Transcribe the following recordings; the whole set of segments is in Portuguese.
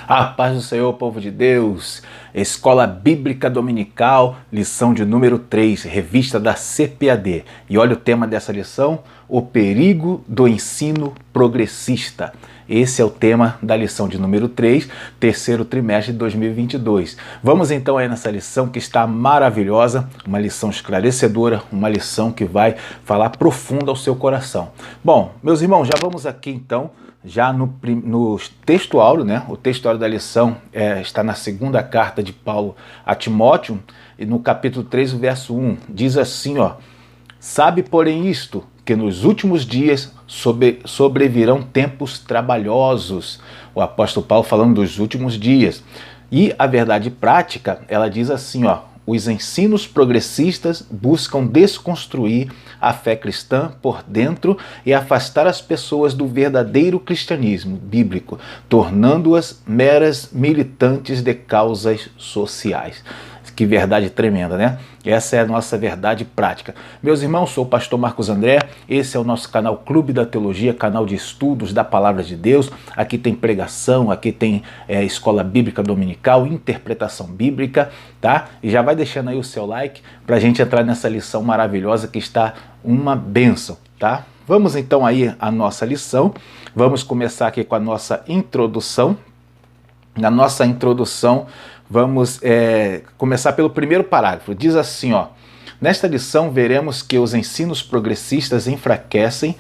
A paz do Senhor, povo de Deus. Escola Bíblica Dominical, lição de número 3, revista da CPAD. E olha o tema dessa lição: o perigo do ensino progressista. Esse é o tema da lição de número 3, terceiro trimestre de 2022. Vamos então aí nessa lição que está maravilhosa, uma lição esclarecedora, uma lição que vai falar profundo ao seu coração. Bom, meus irmãos, já vamos aqui então, já no texto áureo, né? O texto áureo da lição está na segunda carta de Paulo a Timóteo, e no capítulo 3, o verso 1, diz assim, ó: sabe, porém, isto, que nos últimos dias sobrevirão tempos trabalhosos. O apóstolo Paulo falando dos últimos dias. E a verdade prática, ela diz assim, ó: os ensinos progressistas buscam desconstruir a fé cristã por dentro e afastar as pessoas do verdadeiro cristianismo bíblico, tornando-as meras militantes de causas sociais. Que verdade tremenda, né? Essa é a nossa verdade prática. Meus irmãos, sou o pastor Marcos André, esse é o nosso canal Clube da Teologia, canal de estudos da Palavra de Deus. Aqui tem pregação, aqui tem escola bíblica dominical, interpretação bíblica, tá? E já vai deixando aí o seu like para a gente entrar nessa lição maravilhosa que está uma bênção, tá? Vamos então aí à nossa lição. Vamos começar aqui com a nossa introdução. Na nossa introdução, vamos começar pelo primeiro parágrafo. Diz assim, ó: nesta lição veremos que os ensinos progressistas enfraquecem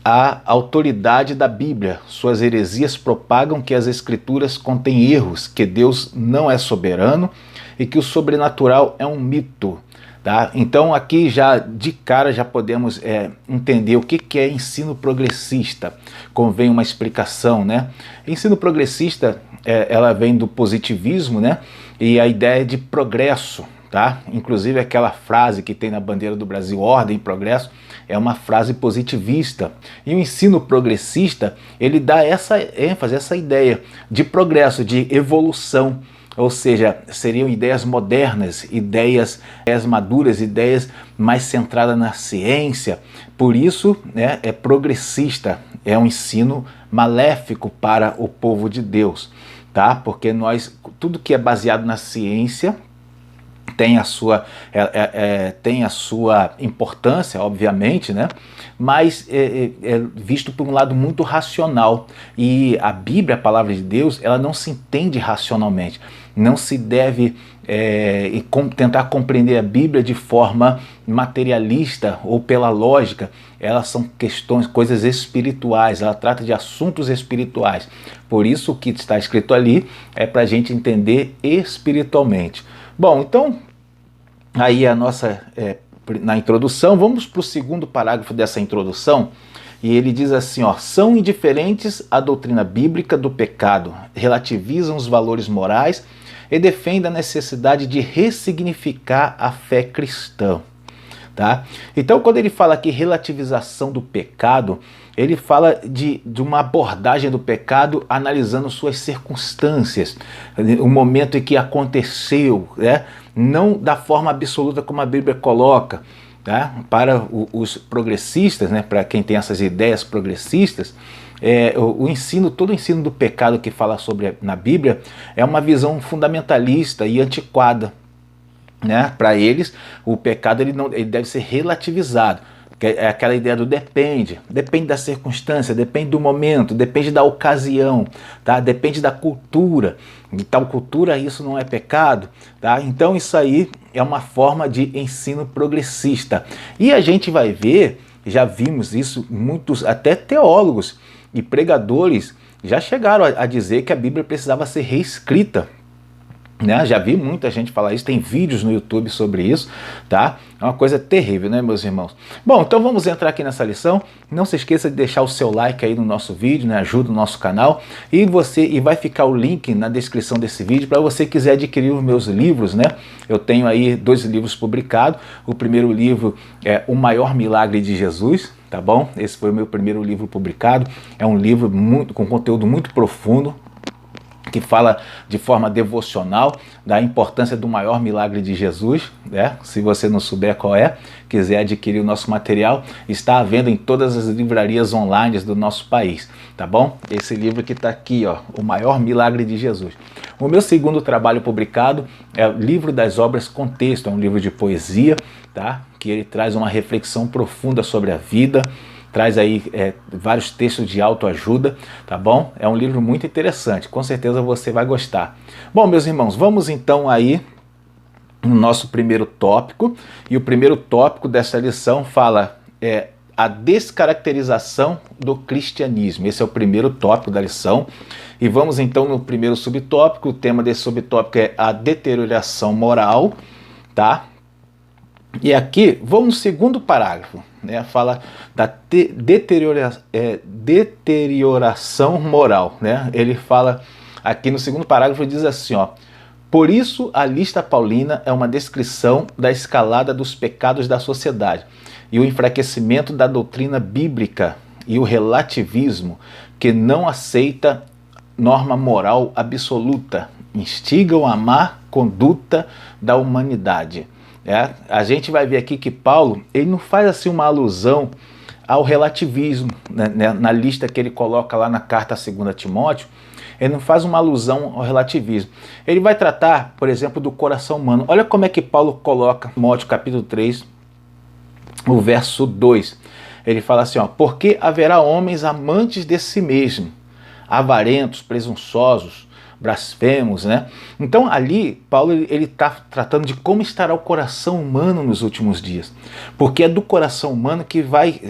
a autoridade da Bíblia. Suas heresias propagam que as Escrituras contêm erros, que Deus não é soberano e que o sobrenatural é um mito. Tá? Então aqui já de cara já podemos entender o que é ensino progressista. Convém uma explicação, né? Ensino progressista, ela vem do positivismo, né? E a ideia de progresso, tá? Inclusive aquela frase que tem na bandeira do Brasil, ordem e progresso, é uma frase positivista. E o ensino progressista, ele dá essa ênfase, essa ideia de progresso, de evolução. Ou seja, seriam ideias modernas, ideias maduras, ideias mais centradas na ciência. Por isso, né, é progressista, é um ensino maléfico para o povo de Deus, tá? Porque tudo que é baseado na ciência tem a sua importância, obviamente, né? Mas é visto por um lado muito racional. E a Bíblia, a palavra de Deus, ela não se entende racionalmente. Não se deve tentar compreender a Bíblia de forma materialista ou pela lógica. Elas são coisas espirituais, ela trata de assuntos espirituais. Por isso o que está escrito ali é para a gente entender espiritualmente. Bom, então, aí a nossa, na introdução, vamos para o segundo parágrafo dessa introdução, e ele diz assim, ó: são indiferentes à doutrina bíblica do pecado, relativizam os valores morais e defendem a necessidade de ressignificar a fé cristã. Tá? Então, quando ele fala aqui relativização do pecado, ele fala de uma abordagem do pecado analisando suas circunstâncias, o momento em que aconteceu, né? Não da forma absoluta como a Bíblia coloca. Tá? Para os progressistas, né? Para quem tem essas ideias progressistas, todo o ensino do pecado que fala sobre na Bíblia é uma visão fundamentalista e antiquada. Né? Para eles, o pecado ele deve ser relativizado. É aquela ideia do depende da circunstância, depende do momento, depende da ocasião, tá? Depende da cultura. De tal cultura isso não é pecado, tá? Então isso aí é uma forma de ensino progressista. E a gente vai ver, já vimos isso, muitos até teólogos e pregadores já chegaram a dizer que a Bíblia precisava ser reescrita. Né? Já vi muita gente falar isso, tem vídeos no YouTube sobre isso, tá? É uma coisa terrível, né, meus irmãos? Bom, então vamos entrar aqui nessa lição. Não se esqueça de deixar o seu like aí no nosso vídeo, né? Ajuda o nosso canal. E vai ficar o link na descrição desse vídeo para você quiser adquirir os meus livros, né? Eu tenho aí 2 livros publicados. O primeiro livro é O Maior Milagre de Jesus, tá bom? Esse foi o meu primeiro livro publicado. É um livro com conteúdo muito profundo. que fala de forma devocional da importância do maior milagre de Jesus, né? Se você não souber qual é, quiser adquirir o nosso material, está à venda em todas as livrarias online do nosso país, tá bom? Esse livro que está aqui, ó, O Maior Milagre de Jesus. O meu segundo trabalho publicado é o Livro das Obras Contexto, é um livro de poesia, tá? Que ele traz uma reflexão profunda sobre a vida, traz aí vários textos de autoajuda, tá bom? É um livro muito interessante, com certeza você vai gostar. Bom, meus irmãos, vamos então aí no nosso primeiro tópico, e o primeiro tópico dessa lição fala a descaracterização do cristianismo. Esse é o primeiro tópico da lição, e vamos então no primeiro subtópico. O tema desse subtópico é a deterioração moral, tá? E aqui, vamos no segundo parágrafo, né? Fala da deterioração moral, né? Ele fala aqui no segundo parágrafo, diz assim, ó: por isso a lista paulina é uma descrição da escalada dos pecados da sociedade e o enfraquecimento da doutrina bíblica e o relativismo que não aceita norma moral absoluta, instigam a má conduta da humanidade. A gente vai ver aqui que Paulo, ele não faz assim uma alusão ao relativismo, né? Na lista que ele coloca lá na carta a 2 Timóteo, ele não faz uma alusão ao relativismo. Ele vai tratar, por exemplo, do coração humano. Olha como é que Paulo coloca, Timóteo capítulo 3, o verso 2. Ele fala assim, ó: porque haverá homens amantes de si mesmo, avarentos, presunçosos, blasfemos, né? Então ali Paulo ele está tratando de como estará o coração humano nos últimos dias, porque é do coração humano que vai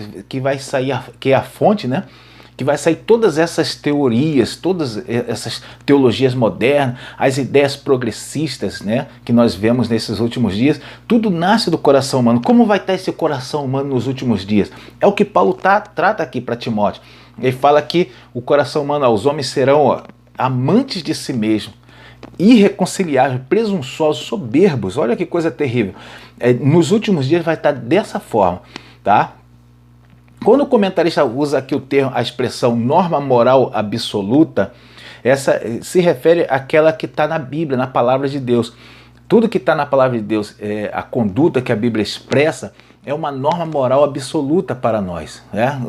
sair, que é a fonte, né? Que vai sair todas essas teorias, todas essas teologias modernas, as ideias progressistas, né? Que nós vemos nesses últimos dias. Tudo nasce do coração humano. Como vai estar esse coração humano nos últimos dias? É o que Paulo trata aqui para Timóteo. Ele fala que o coração humano, os homens serão amantes de si mesmo, irreconciliáveis, presunçosos, soberbos. Olha que coisa terrível. Nos últimos dias vai estar dessa forma, tá? Quando o comentarista usa aqui o termo, a expressão norma moral absoluta, essa se refere àquela que está na Bíblia, na palavra de Deus. Tudo que está na palavra de Deus, a conduta que a Bíblia expressa, é uma norma moral absoluta para nós, né?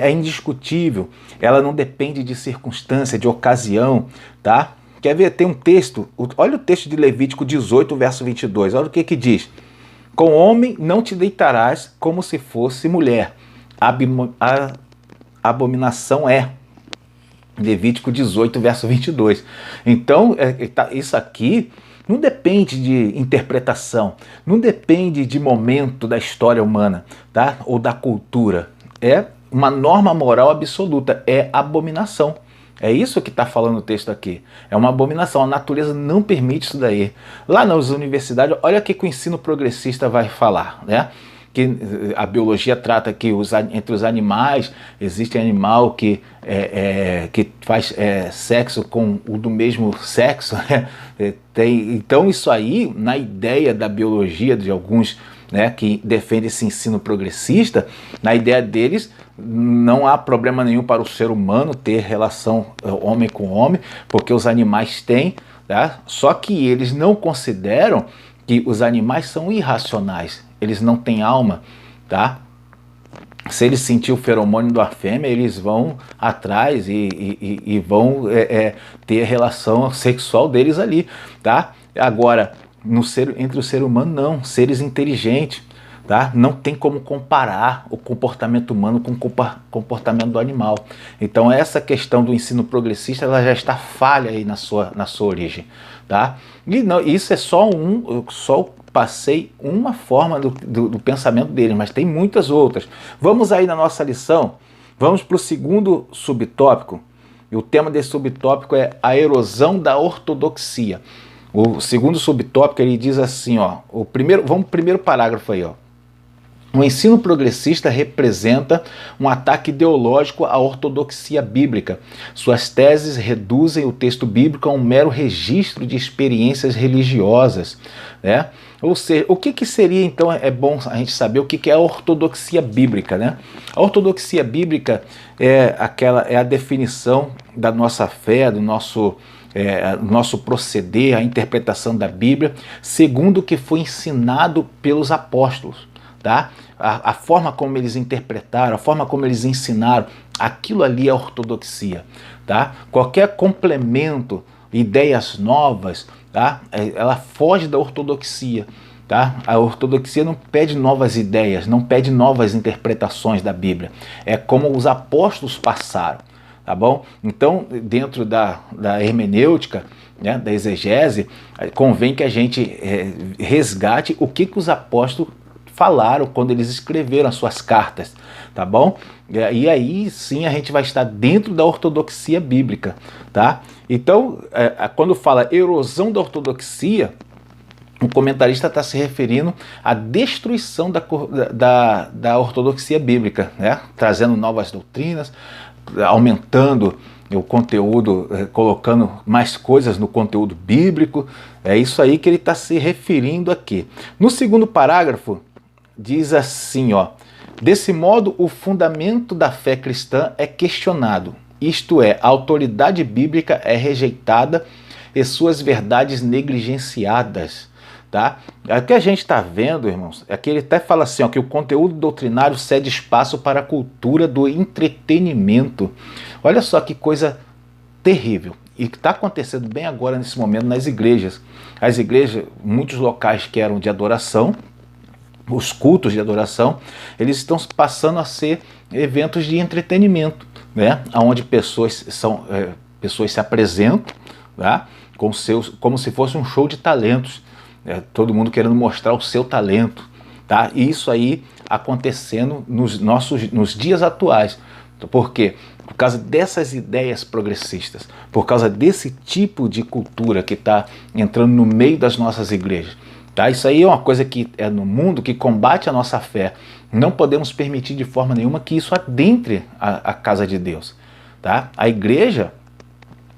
É indiscutível, ela não depende de circunstância, de ocasião, tá? Quer ver? Tem um texto, olha o texto de Levítico 18, verso 22, olha o que diz: com homem não te deitarás como se fosse mulher, a abominação é. Levítico 18, verso 22. Então, isso aqui não depende de interpretação, não depende de momento da história humana, tá? Ou da cultura. É uma norma moral absoluta, é abominação. É isso que está falando o texto aqui. É uma abominação, a natureza não permite isso daí. Lá nas universidades, olha o que o ensino progressista vai falar, né? Que a biologia trata que entre os animais existe animal que faz sexo com o do mesmo sexo, né? Então isso aí, na ideia da biologia de alguns, né, que defendem esse ensino progressista, na ideia deles não há problema nenhum para o ser humano ter relação homem com homem, porque os animais têm, tá? Só que eles não consideram que os animais são irracionais, eles não têm alma, tá? Se eles sentir o feromônio da fêmea, eles vão atrás e vão ter a relação sexual deles ali, tá? Agora, entre o ser humano não, seres inteligentes, tá? Não tem como comparar o comportamento humano com o comportamento do animal. Então essa questão do ensino progressista, ela já está falha aí na sua origem, tá? E não, isso é só passei uma forma do pensamento dele, mas tem muitas outras. Vamos aí na nossa lição, vamos para o segundo subtópico, e o tema desse subtópico é a erosão da ortodoxia. O segundo subtópico, ele diz assim, ó, vamos pro primeiro parágrafo aí, ó. O ensino progressista representa um ataque ideológico à ortodoxia bíblica. Suas teses reduzem o texto bíblico a um mero registro de experiências religiosas, né? Ou seja, o que seria, então, é bom a gente saber o que é a ortodoxia bíblica, né? A ortodoxia bíblica é a definição da nossa fé, do nosso proceder, a interpretação da Bíblia, segundo o que foi ensinado pelos apóstolos. Tá? A forma como eles interpretaram, a forma como eles ensinaram, aquilo ali é ortodoxia. Tá? Qualquer complemento, ideias novas, tá? Ela foge da ortodoxia. Tá? A ortodoxia não pede novas ideias, não pede novas interpretações da Bíblia. É como os apóstolos passaram. Tá bom? Então, dentro da hermenêutica, né, da exegese, convém que a gente resgate o que os apóstolos falaram quando eles escreveram as suas cartas, tá bom? E aí sim a gente vai estar dentro da ortodoxia bíblica, tá? Então, quando fala erosão da ortodoxia, o comentarista está se referindo à destruição da ortodoxia bíblica, né? Trazendo novas doutrinas, aumentando o conteúdo, colocando mais coisas no conteúdo bíblico. É isso aí que ele está se referindo aqui. No segundo parágrafo, diz assim, ó: desse modo, o fundamento da fé cristã é questionado, isto é, a autoridade bíblica é rejeitada e suas verdades negligenciadas. Tá? O que a gente está vendo, irmãos, é que ele até fala assim, ó, que o conteúdo doutrinário cede espaço para a cultura do entretenimento. Olha só que coisa terrível. E que está acontecendo bem agora, nesse momento, nas igrejas. As igrejas, muitos locais que eram de adoração, os cultos de adoração, eles estão passando a ser eventos de entretenimento, né? Onde pessoas se apresentam, tá? Como se fosse um show de talentos, todo mundo querendo mostrar o seu talento, tá? E isso aí acontecendo nos dias atuais. Por quê? Por causa dessas ideias progressistas, por causa desse tipo de cultura que está entrando no meio das nossas igrejas. Tá? Isso aí é uma coisa que é no mundo que combate a nossa fé. Não podemos permitir de forma nenhuma que isso adentre a casa de Deus. Tá? A igreja,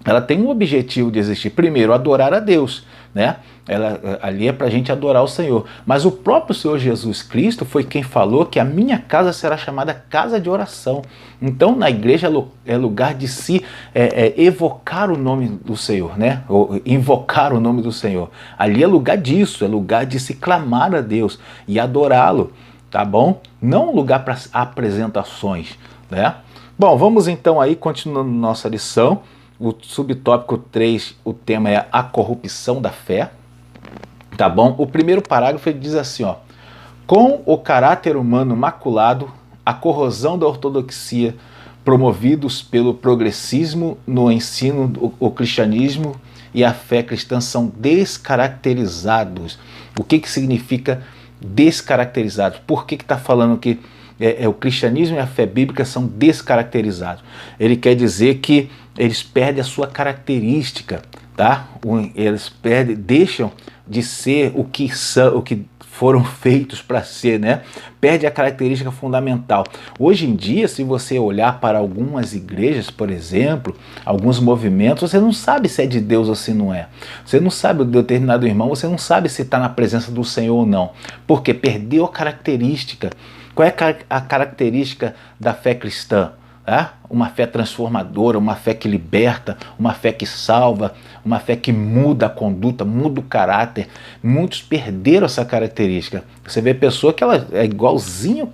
ela tem um objetivo de existir. Primeiro, adorar a Deus, né? Ali é para a gente adorar o Senhor. Mas o próprio Senhor Jesus Cristo foi quem falou que a minha casa será chamada casa de oração. Então, na igreja é lugar de se evocar o nome do Senhor, né? Ou invocar o nome do Senhor. Ali é lugar disso, é lugar de se clamar a Deus e adorá-lo, tá bom? Não um lugar para apresentações, né? Bom, vamos então aí, continuando nossa lição. O subtópico 3, o tema é a corrupção da fé, tá bom? O primeiro parágrafo ele diz assim, ó: com o caráter humano maculado, a corrosão da ortodoxia, promovidos pelo progressismo no ensino, o cristianismo e a fé cristã são descaracterizados. O que significa descaracterizados? Por que está falando que o cristianismo e a fé bíblica são descaracterizados? Ele quer dizer que eles perdem a sua característica, tá? Eles deixam de ser o que são, o que foram feitos para ser, né? Perde a característica fundamental. Hoje em dia, se você olhar para algumas igrejas, por exemplo, alguns movimentos, você não sabe se é de Deus ou se não é. Você não sabe, o determinado irmão, você não sabe se está na presença do Senhor ou não. Porque perdeu a característica. Qual é a característica da fé cristã? Uma fé transformadora, uma fé que liberta, uma fé que salva, uma fé que muda a conduta, muda o caráter. Muitos perderam essa característica. Você vê pessoa que ela é igualzinho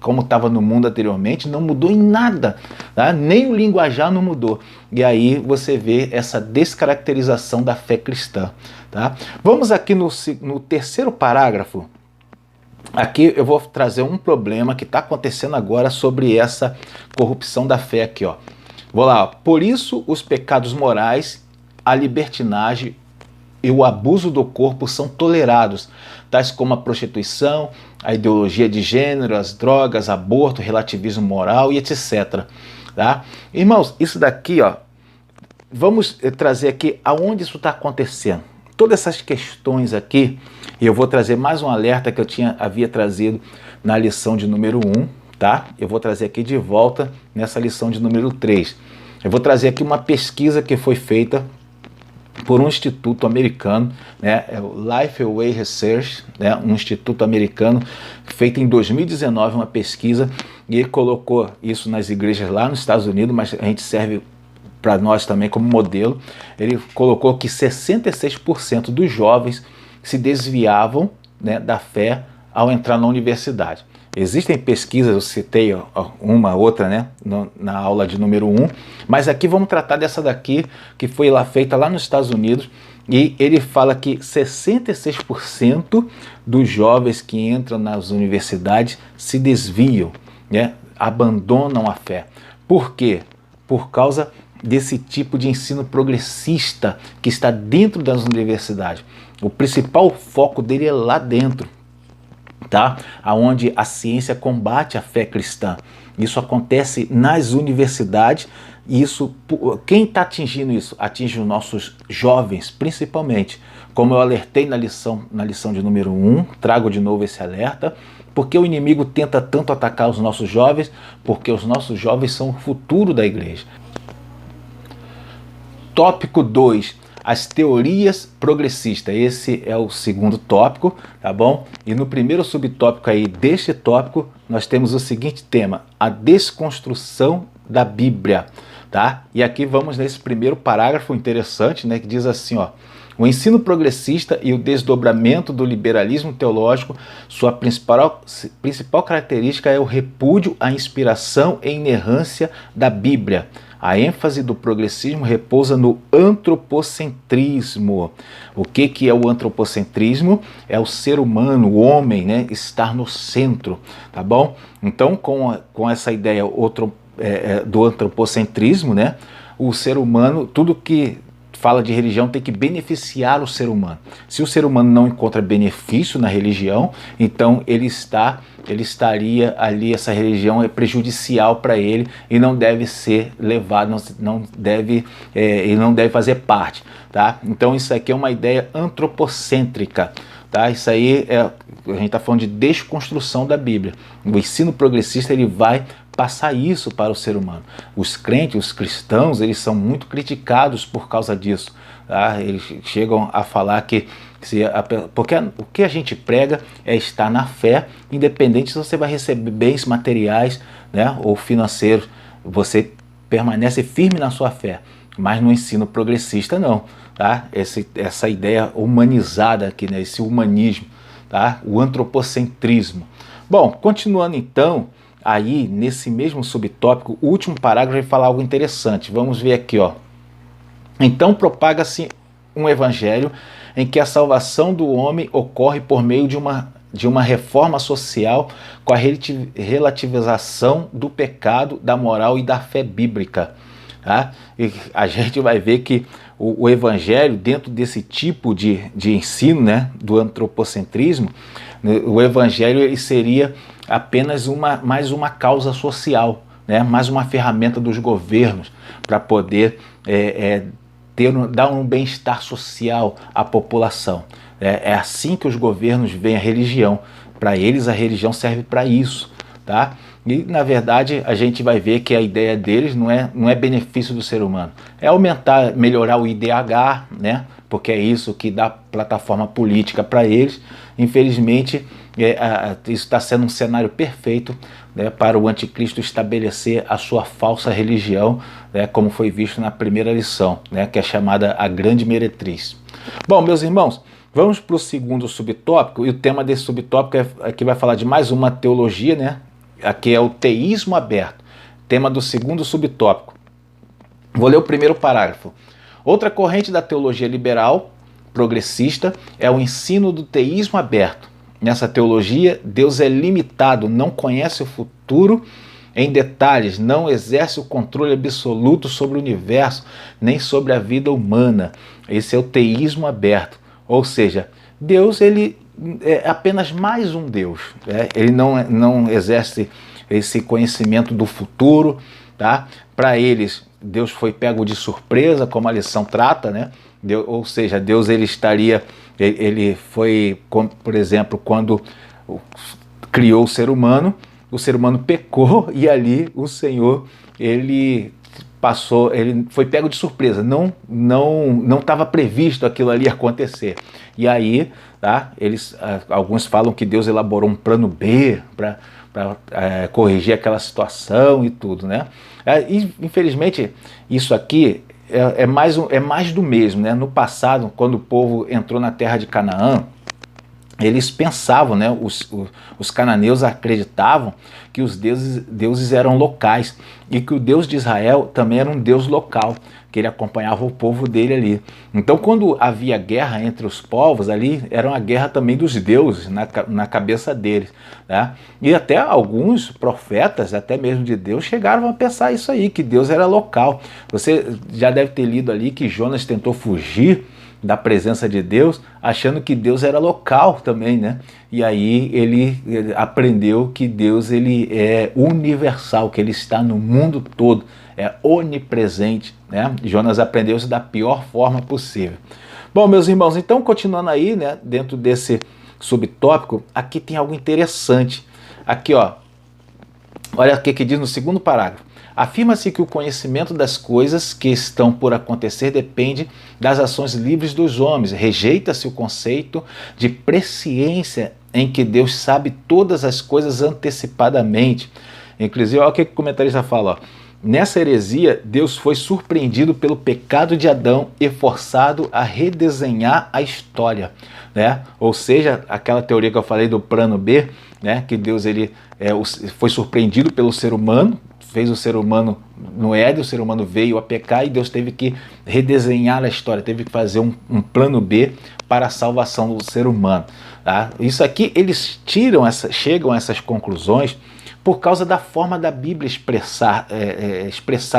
como estava no mundo anteriormente, não mudou em nada, tá? Nem o linguajar não mudou. E aí você vê essa descaracterização da fé cristã. Tá? Vamos aqui no terceiro parágrafo. Aqui eu vou trazer um problema que está acontecendo agora sobre essa corrupção da fé aqui, ó. Vou lá, ó. Por isso os pecados morais, a libertinagem e o abuso do corpo são tolerados, tais como a prostituição, a ideologia de gênero, as drogas, aborto, relativismo moral e etc. Tá? Irmãos, isso daqui, ó, vamos trazer aqui aonde isso está acontecendo. todas essas questões aqui, e eu vou trazer mais um alerta que eu havia trazido na lição de número 1, tá? Eu vou trazer aqui de volta nessa lição de número 3. Eu vou trazer aqui uma pesquisa que foi feita por um instituto americano, né, é o Lifeway Research, né, um instituto americano, feito em 2019, uma pesquisa, e ele colocou isso nas igrejas lá nos Estados Unidos, mas a gente serve para nós também como modelo. Ele colocou que 66% dos jovens se desviavam, né, da fé ao entrar na universidade. Existem pesquisas, eu citei uma, outra, né, na aula de número 1, mas aqui vamos tratar dessa daqui, que foi feita lá nos Estados Unidos, e ele fala que 66% dos jovens que entram nas universidades se desviam, né, abandonam a fé. Por quê? Por causa desse tipo de ensino progressista que está dentro das universidades. O principal foco dele é lá dentro, tá? Onde a ciência combate a fé cristã. Isso acontece nas universidades, e isso, quem está atingindo isso? Atinge os nossos jovens, principalmente. Como eu alertei na lição de número 1, trago de novo esse alerta, porque o inimigo tenta tanto atacar os nossos jovens, porque os nossos jovens são o futuro da igreja. Tópico 2. As teorias progressistas. Esse é o segundo tópico, tá bom? E no primeiro subtópico aí deste tópico, nós temos o seguinte tema: a desconstrução da Bíblia, tá? E aqui vamos nesse primeiro parágrafo interessante, né, que diz assim, ó: o ensino progressista e o desdobramento do liberalismo teológico, sua principal característica é o repúdio à inspiração e inerrância da Bíblia. A ênfase do progressismo repousa no antropocentrismo. O que é o antropocentrismo? É o ser humano, o homem, né, estar no centro, tá bom? Então, com essa ideia do antropocentrismo, né, o ser humano, tudo que fala de religião tem que beneficiar o ser humano. Se o ser humano não encontra benefício na religião, então ele estaria ali, essa religião é prejudicial para ele e não deve ser levado, ele não deve fazer parte, tá? Então isso aqui é uma ideia antropocêntrica, tá? Isso aí a gente está falando de desconstrução da Bíblia. O ensino progressista ele vai passar isso para o ser humano. Os crentes, os cristãos, eles são muito criticados por causa disso, tá? Eles chegam a falar que porque o que a gente prega é estar na fé, independente se você vai receber bens materiais, né, ou financeiros, você permanece firme na sua fé. Mas no ensino progressista não, tá? Essa ideia humanizada aqui, né, esse humanismo, tá? O antropocentrismo. Bom, continuando então, aí nesse mesmo subtópico, o último parágrafo vai falar algo interessante. Vamos ver aqui, ó. Então propaga-se um evangelho em que a salvação do homem ocorre por meio de uma reforma social com a relativização do pecado, da moral e da fé bíblica. Tá? E a gente vai ver que o evangelho, dentro desse tipo de ensino, né, do antropocentrismo, o evangelho ele seria apenas mais uma causa social, né, mais uma ferramenta dos governos para poder dar um bem-estar social à população. É assim que os governos veem a religião. Para eles a religião serve para isso, tá? E na verdade a gente vai ver que a ideia deles não é benefício do ser humano, é aumentar, melhorar o IDH, né? Porque é isso que dá plataforma política para eles. Infelizmente isso está sendo um cenário perfeito, né, para o anticristo estabelecer a sua falsa religião, né, como foi visto na primeira lição, né, que é chamada a Grande Meretriz. Bom, meus irmãos, vamos para o segundo subtópico, e o tema desse subtópico aqui vai falar de mais uma teologia, né? Aqui é o teísmo aberto, tema do segundo subtópico. Vou ler o primeiro parágrafo. Outra corrente da teologia liberal progressista é o ensino do teísmo aberto. Nessa teologia, Deus é limitado, não conhece o futuro em detalhes, não exerce o controle absoluto sobre o universo, nem sobre a vida humana. Esse é o teísmo aberto. Ou seja, Deus ele é apenas mais um Deus, né? Ele não exerce esse conhecimento do futuro, tá? Para eles, Deus foi pego de surpresa, como a lição trata, né? Ou seja, Deus ele foi, por exemplo, quando criou o ser humano pecou e ali o Senhor, ele foi pego de surpresa, não estava previsto aquilo ali acontecer. E aí, tá, alguns falam que Deus elaborou um plano B para corrigir aquela situação e tudo, né? E, infelizmente, isso aqui é mais do mesmo, né? No passado, quando o povo entrou na terra de Canaã, eles pensavam, né, os cananeus acreditavam que os deuses eram locais e que o Deus de Israel também era um Deus local, que ele acompanhava o povo dele ali. Então, quando havia guerra entre os povos ali, era uma guerra também dos deuses na cabeça deles, né? E até alguns profetas, até mesmo de Deus, chegaram a pensar isso aí, que Deus era local. Você já deve ter lido ali que Jonas tentou fugir da presença de Deus, achando que Deus era local também, né? E aí ele aprendeu que Deus ele é universal, que ele está no mundo todo, é onipresente, né? Jonas aprendeu isso da pior forma possível. Bom, meus irmãos, então continuando aí, né, dentro desse subtópico, aqui tem algo interessante. Aqui, ó, olha o que diz no segundo parágrafo. Afirma-se que o conhecimento das coisas que estão por acontecer depende das ações livres dos homens. Rejeita-se o conceito de presciência em que Deus sabe todas as coisas antecipadamente. Inclusive, olha o que o comentarista fala, ó. Nessa heresia, Deus foi surpreendido pelo pecado de Adão e forçado a redesenhar a história, né? Ou seja, aquela teoria que eu falei do plano B, né? Que Deus foi surpreendido pelo ser humano, fez o ser humano no Éden, o ser humano veio a pecar e Deus teve que redesenhar a história, teve que fazer um plano B para a salvação do ser humano. Tá? Isso aqui, eles chegam a essas conclusões por causa da forma da Bíblia expressar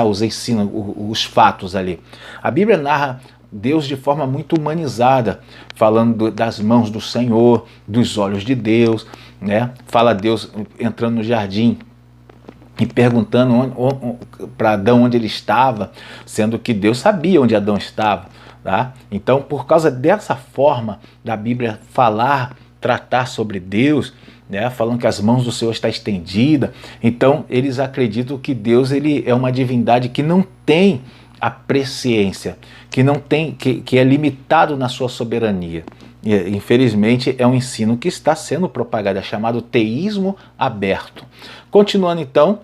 os ensinos, os fatos ali. A Bíblia narra Deus de forma muito humanizada, falando das mãos do Senhor, dos olhos de Deus, né? Fala Deus entrando no jardim e perguntando para Adão onde ele estava, sendo que Deus sabia onde Adão estava. Tá? Então, por causa dessa forma da Bíblia tratar sobre Deus, né, falando que as mãos do Senhor estão estendidas, então eles acreditam que Deus ele é uma divindade que não tem a presciência, que é limitado na sua soberania. E, infelizmente, é um ensino que está sendo propagado, é chamado teísmo aberto. Continuando então,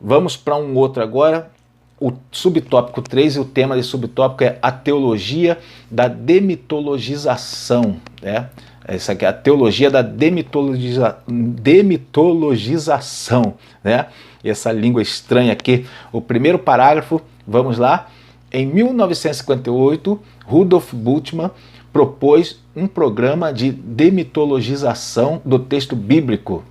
vamos para um outro agora, o subtópico 3, e o tema desse subtópico é a teologia da demitologização, né? Essa aqui é a teologia da demitologização, né? Essa língua estranha aqui. O primeiro parágrafo, vamos lá. Em 1958, Rudolf Bultmann propôs um programa de demitologização do texto bíblico.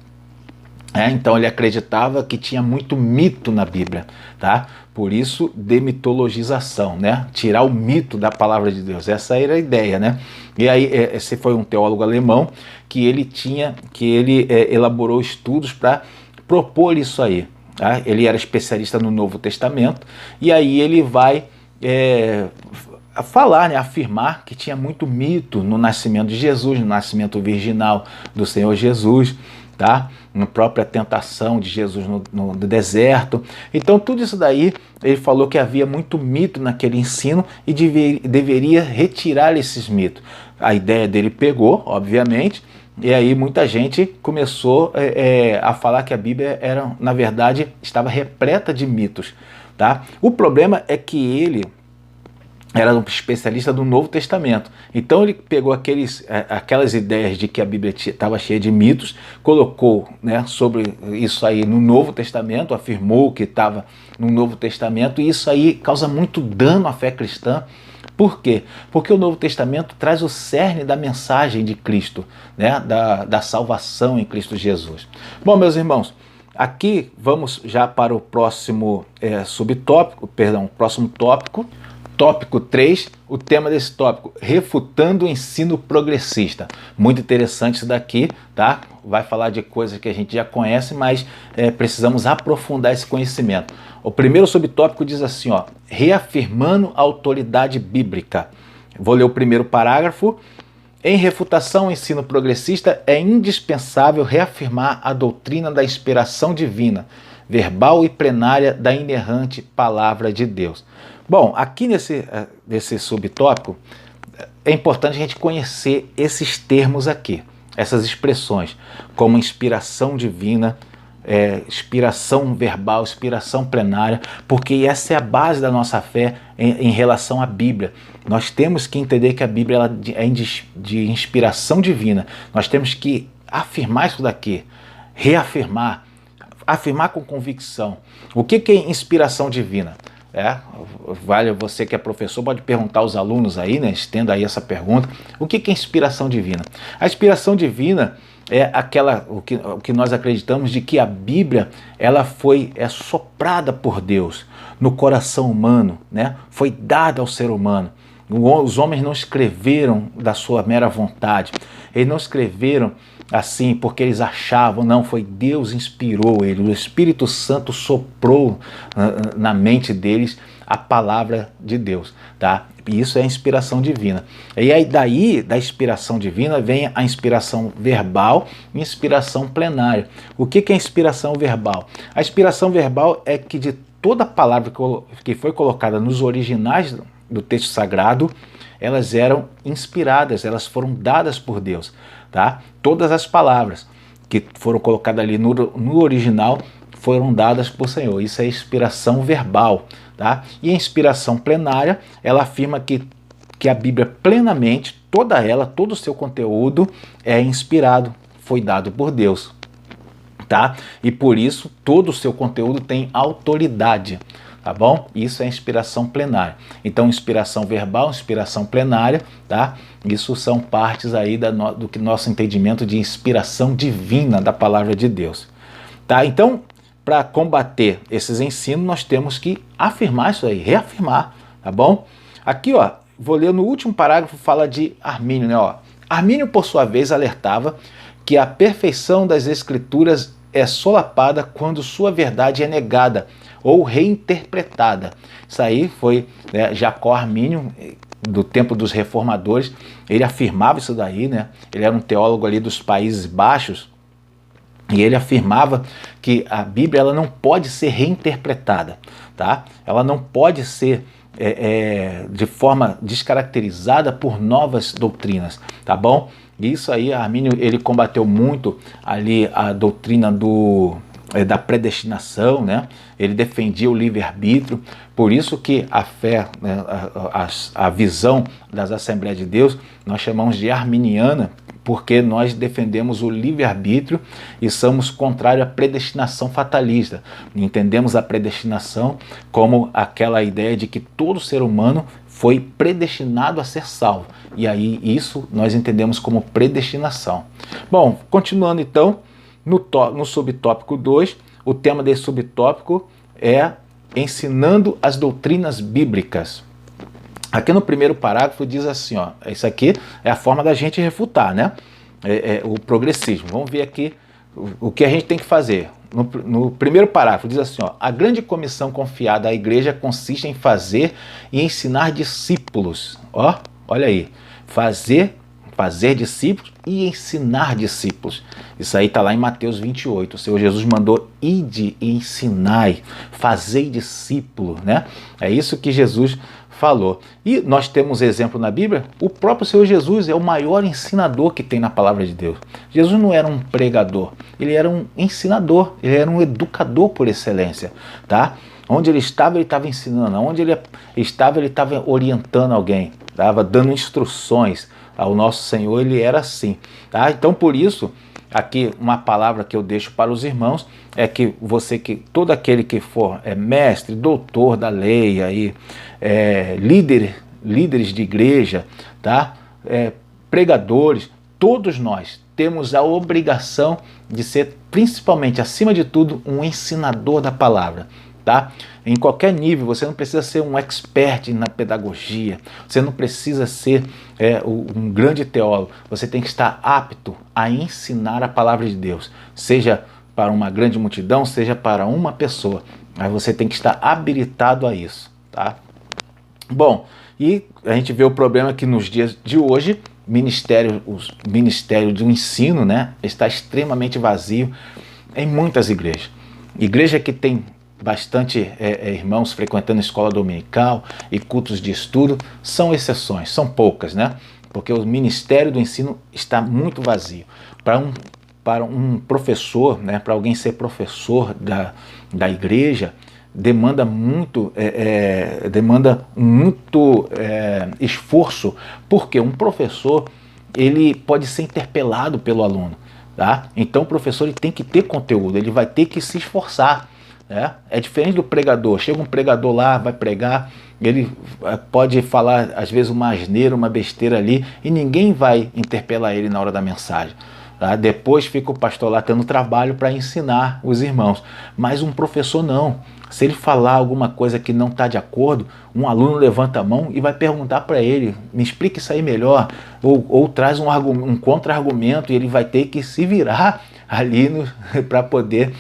Então ele acreditava que tinha muito mito na Bíblia, tá? Por isso, demitologização, né? Tirar o mito da palavra de Deus. Essa era a ideia, né? E aí, esse foi um teólogo alemão que ele elaborou estudos para propor isso aí. Tá? Ele era especialista no Novo Testamento e aí ele vai falar, né, afirmar que tinha muito mito no nascimento de Jesus, no nascimento virginal do Senhor Jesus, tá? Na própria tentação de Jesus no deserto. Então tudo isso daí, ele falou que havia muito mito naquele ensino e deveria retirar esses mitos. A ideia dele pegou, obviamente, e aí muita gente começou a falar que a Bíblia na verdade, estava repleta de mitos. Tá? O problema é que ele era um especialista do Novo Testamento. Então ele pegou aquelas ideias de que a Bíblia estava cheia de mitos, colocou, né, sobre isso aí no Novo Testamento, afirmou que estava no Novo Testamento, e isso aí causa muito dano à fé cristã. Por quê? Porque o Novo Testamento traz o cerne da mensagem de Cristo, né, da salvação em Cristo Jesus. Bom, meus irmãos, aqui vamos já para o próximo próximo tópico. Tópico 3, o tema desse tópico, refutando o ensino progressista. Muito interessante isso daqui, tá? Vai falar de coisas que a gente já conhece, mas precisamos aprofundar esse conhecimento. O primeiro subtópico diz assim, ó, reafirmando a autoridade bíblica. Vou ler o primeiro parágrafo. Em refutação ao ensino progressista, é indispensável reafirmar a doutrina da inspiração divina, verbal e plenária da inerrante palavra de Deus. Bom, aqui nesse subtópico, é importante a gente conhecer esses termos aqui, essas expressões, como inspiração divina, inspiração verbal, inspiração plenária, porque essa é a base da nossa fé em relação à Bíblia. Nós temos que entender que a Bíblia ela é de inspiração divina. Nós temos que afirmar isso daqui, reafirmar, afirmar com convicção. O que é inspiração divina? Vale, você que é professor pode perguntar aos alunos aí, né? Estenda aí essa pergunta. O que é inspiração divina? A inspiração divina é o que nós acreditamos de que a Bíblia ela foi soprada por Deus no coração humano, né? Foi dada ao ser humano. Os homens não escreveram da sua mera vontade, eles não escreveram assim porque eles achavam, não, foi Deus inspirou ele, o Espírito Santo soprou na mente deles a palavra de Deus, tá? E isso é a inspiração divina. E aí daí, da inspiração divina, vem a inspiração verbal e inspiração plenária. O que é inspiração verbal? A inspiração verbal é que de toda palavra que foi colocada nos originais do texto sagrado, elas eram inspiradas, elas foram dadas por Deus, tá? Todas as palavras que foram colocadas ali no original foram dadas por Senhor. Isso é inspiração verbal, tá? E a inspiração plenária, ela afirma que a Bíblia plenamente, toda ela, todo o seu conteúdo é inspirado, foi dado por Deus, tá? E por isso todo o seu conteúdo tem autoridade, tá bom? Isso é inspiração plenária. Então, inspiração verbal, inspiração plenária, tá? Isso são partes aí do que nosso entendimento de inspiração divina da palavra de Deus, tá? Então, para combater esses ensinos, nós temos que afirmar isso aí, reafirmar, tá bom? Aqui, ó, vou ler no último parágrafo, fala de Armínio, né? Ó, Armínio, por sua vez, alertava que a perfeição das Escrituras é solapada quando sua verdade é negada ou reinterpretada. Isso aí foi Jacó Armínio, do tempo dos reformadores, ele afirmava isso daí, né? Ele era um teólogo ali dos Países Baixos, e ele afirmava que a Bíblia ela não pode ser reinterpretada, tá? Ela não pode ser de forma descaracterizada por novas doutrinas, tá bom? Isso aí, Armínio, ele combateu muito ali a doutrina da predestinação, né? Ele defendia o livre-arbítrio, por isso que a fé, né, a visão das Assembleias de Deus, nós chamamos de arminiana, porque nós defendemos o livre-arbítrio e somos contrários à predestinação fatalista. Entendemos a predestinação como aquela ideia de que todo ser humano foi predestinado a ser salvo. E aí isso nós entendemos como predestinação. Bom, continuando então, no subtópico 2, o tema desse subtópico é ensinando as doutrinas bíblicas. Aqui no primeiro parágrafo diz assim, ó, isso aqui é a forma da gente refutar, né? O progressismo. Vamos ver aqui o que a gente tem que fazer. No primeiro parágrafo diz assim, ó, a grande comissão confiada à igreja consiste em fazer e ensinar discípulos. Ó, olha aí, fazer discípulos e ensinar discípulos. Isso aí está lá em Mateus 28. O Senhor Jesus mandou ide e ensinai, fazei discípulo, né? É isso que Jesus falou. E nós temos exemplo na Bíblia, o próprio Senhor Jesus é o maior ensinador que tem na palavra de Deus. Jesus não era um pregador, ele era um ensinador, ele era um educador por excelência, tá? Onde ele estava ensinando, onde ele estava orientando alguém, estava dando instruções. Ao nosso Senhor, ele era assim, tá? Então, por isso, aqui uma palavra que eu deixo para os irmãos é que todo aquele que for mestre, doutor da lei, aí, líderes de igreja, tá? Pregadores, todos nós temos a obrigação de ser, principalmente, acima de tudo, um ensinador da palavra. tá? Em qualquer nível, você não precisa ser um expert na pedagogia, você não precisa ser um grande teólogo, você tem que estar apto a ensinar a palavra de Deus, seja para uma grande multidão, seja para uma pessoa, mas você tem que estar habilitado a isso, tá? Bom, e a gente vê o problema que nos dias de hoje, o ministério do ensino, né, está extremamente vazio em muitas igrejas. Igreja que tem bastante irmãos frequentando escola dominical e cultos de estudo são exceções, são poucas, né? Porque o ministério do ensino está muito vazio. Para um professor, né, para alguém ser professor da igreja, demanda muito esforço, porque um professor ele pode ser interpelado pelo aluno, tá? Então o professor ele tem que ter conteúdo, ele vai ter que se esforçar, né? É diferente do pregador. Chega um pregador lá, vai pregar, ele pode falar às vezes uma asneira, uma besteira ali, e ninguém vai interpelar ele na hora da mensagem. Tá? Depois fica o pastor lá tendo trabalho para ensinar os irmãos. Mas um professor não. Se ele falar alguma coisa que não está de acordo, um aluno levanta a mão e vai perguntar para ele, me explica isso aí melhor, ou traz um contra-argumento e ele vai ter que se virar ali para poder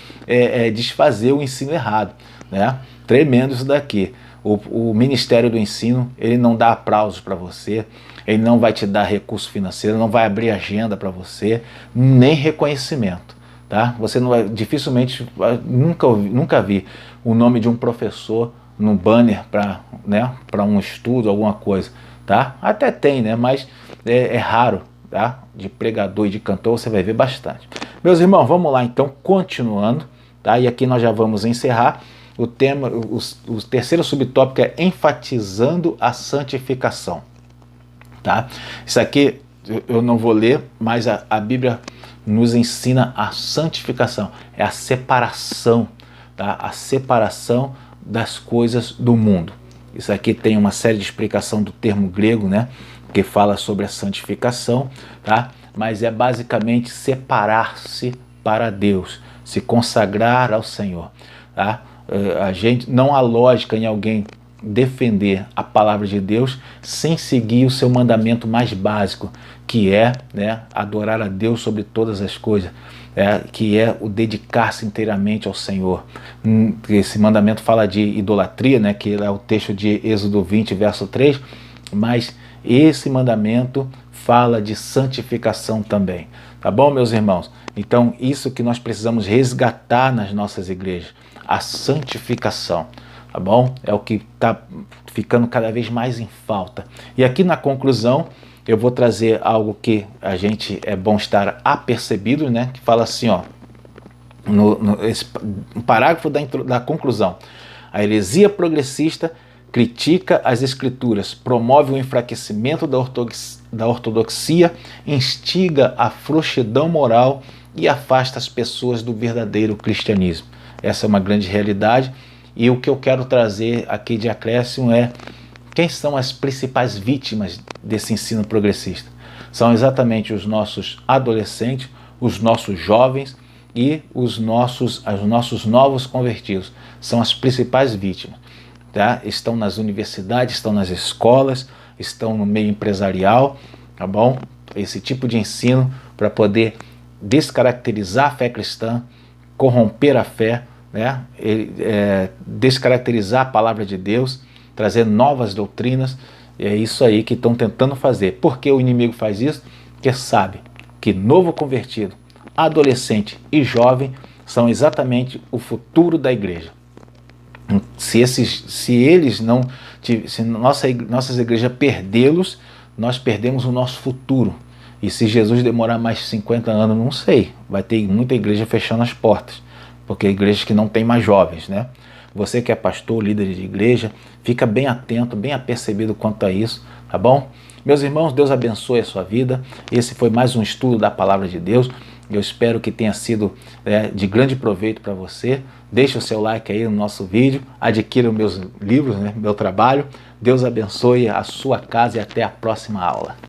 desfazer o ensino errado, né? Tremendo isso daqui. O Ministério do Ensino, ele não dá aplausos para você, ele não vai te dar recurso financeiro, não vai abrir agenda para você, nem reconhecimento, tá? Você não vai, dificilmente, nunca vi o nome de um professor no banner para um estudo, alguma coisa, tá? Até tem, né? Mas é raro, tá? De pregador e de cantor você vai ver bastante. Meus irmãos, vamos lá então, continuando, tá? E aqui nós já vamos encerrar. O tema, o terceiro subtópico é enfatizando a santificação, tá? Isso aqui eu não vou ler, mas a Bíblia nos ensina a santificação, é a separação, tá? A separação das coisas do mundo. Isso aqui tem uma série de explicação do termo grego, né? Que fala sobre a santificação, tá? Mas é basicamente separar-se para Deus, se consagrar ao Senhor, tá? Não há lógica em alguém defender a palavra de Deus sem seguir o seu mandamento mais básico, que é, né, adorar a Deus sobre todas as coisas, que é o dedicar-se inteiramente ao Senhor. Esse mandamento fala de idolatria, né, que é o texto de Êxodo 20, verso 3, mas esse mandamento fala de santificação também, tá bom, meus irmãos? Então, isso que nós precisamos resgatar nas nossas igrejas, a santificação, tá bom? É o que está ficando cada vez mais em falta. E aqui na conclusão, eu vou trazer algo que a gente é bom estar apercebido, né? Que fala assim, ó, esse parágrafo da conclusão. A heresia progressista critica as escrituras, promove o enfraquecimento da ortodoxia, instiga a frouxidão moral e afasta as pessoas do verdadeiro cristianismo. Essa é uma grande realidade, e o que eu quero trazer aqui de acréscimo é quem são as principais vítimas desse ensino progressista. São exatamente os nossos adolescentes, os nossos jovens e os nossos novos convertidos. São as principais vítimas, tá? Estão nas universidades, estão nas escolas, estão no meio empresarial, tá bom? Esse tipo de ensino para poder descaracterizar a fé cristã, corromper a fé, né? Descaracterizar a palavra de Deus, trazer novas doutrinas. E é isso aí que estão tentando fazer. Por que o inimigo faz isso? Porque sabe que novo convertido, adolescente e jovem são exatamente o futuro da igreja. Se nossas igrejas perdê-los, nós perdemos o nosso futuro. E se Jesus demorar mais 50 anos, não sei, vai ter muita igreja fechando as portas, porque igrejas que não tem mais jovens, né? Você que é pastor, líder de igreja, fica bem atento, bem apercebido quanto a isso, tá bom? Meus irmãos, Deus abençoe a sua vida. Esse foi mais um estudo da Palavra de Deus. Eu espero que tenha sido de grande proveito para você. Deixe o seu like aí no nosso vídeo, adquira os meus livros, né, meu trabalho. Deus abençoe a sua casa e até a próxima aula.